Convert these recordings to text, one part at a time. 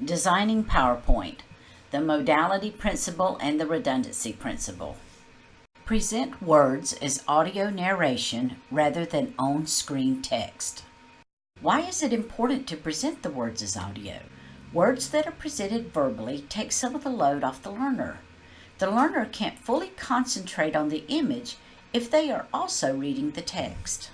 Designing PowerPoint, the Modality Principle and the Redundancy Principle. Present words as audio narration rather than on-screen text. Why is it important to present the words as audio? Words that are presented verbally take some of the load off the learner. The learner can't fully concentrate on the image if they are also reading the text.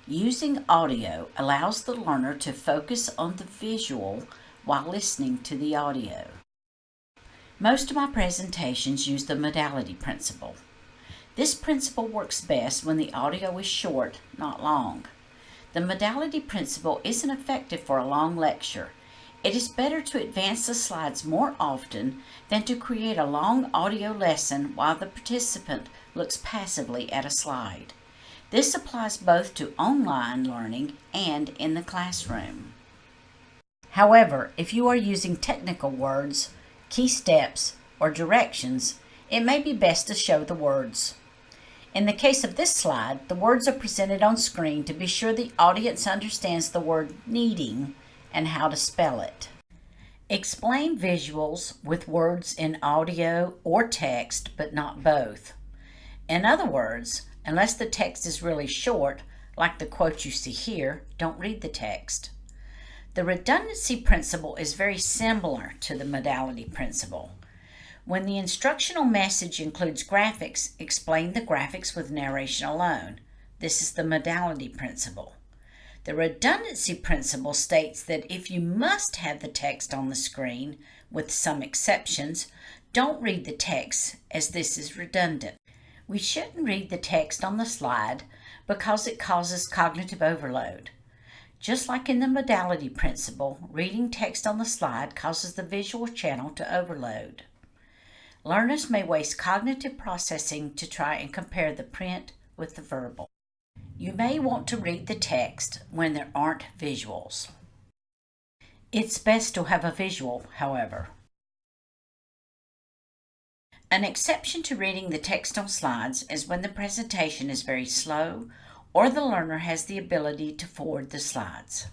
Using audio allows the learner to focus on the visual while listening to the audio. Most of my presentations use the Modality Principle. This principle works best when the audio is short, not long. The Modality Principle isn't effective for a long lecture. It is better to advance the slides more often than to create a long audio lesson while the participant looks passively at a slide. This applies both to online learning and in the classroom. However, if you are using technical words, key steps, or directions, it may be best to show the words. In the case of this slide, the words are presented on screen to be sure the audience understands the word needing and how to spell it. Explain visuals with words in audio or text, but not both. In other words, unless the text is really short, like the quote you see here, don't read the text. The redundancy principle is very similar to the modality principle. When the instructional message includes graphics, explain the graphics with narration alone. This is the modality principle. The redundancy principle states that if you must have the text on the screen, with some exceptions, don't read the text as this is redundant. We shouldn't read the text on the slide because it causes cognitive overload. Just like in the modality principle, reading text on the slide causes the visual channel to overload. Learners may waste cognitive processing to try and compare the print with the verbal. You may want to read the text when there aren't visuals. It's best to have a visual, however. An exception to reading the text on slides is when the presentation is very slow or the learner has the ability to forward the slides.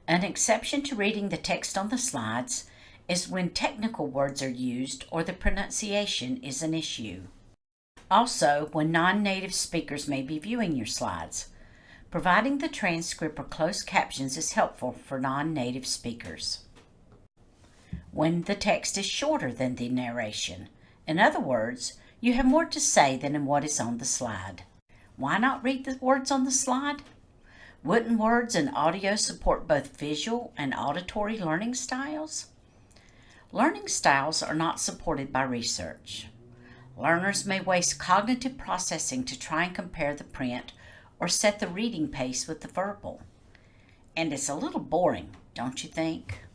An exception to reading the text on the slides is when technical words are used or the pronunciation is an issue. Also, when non-native speakers may be viewing your slides. Providing the transcript or closed captions is helpful for non-native speakers. When the text is shorter than the narration. In other words, you have more to say than in what is on the slide. Why not read the words on the slide? Wouldn't words and audio support both visual and auditory learning styles? Learning styles are not supported by research. Learners may waste cognitive processing to try and compare the print or set the reading pace with the verbal. And it's a little boring, don't you think?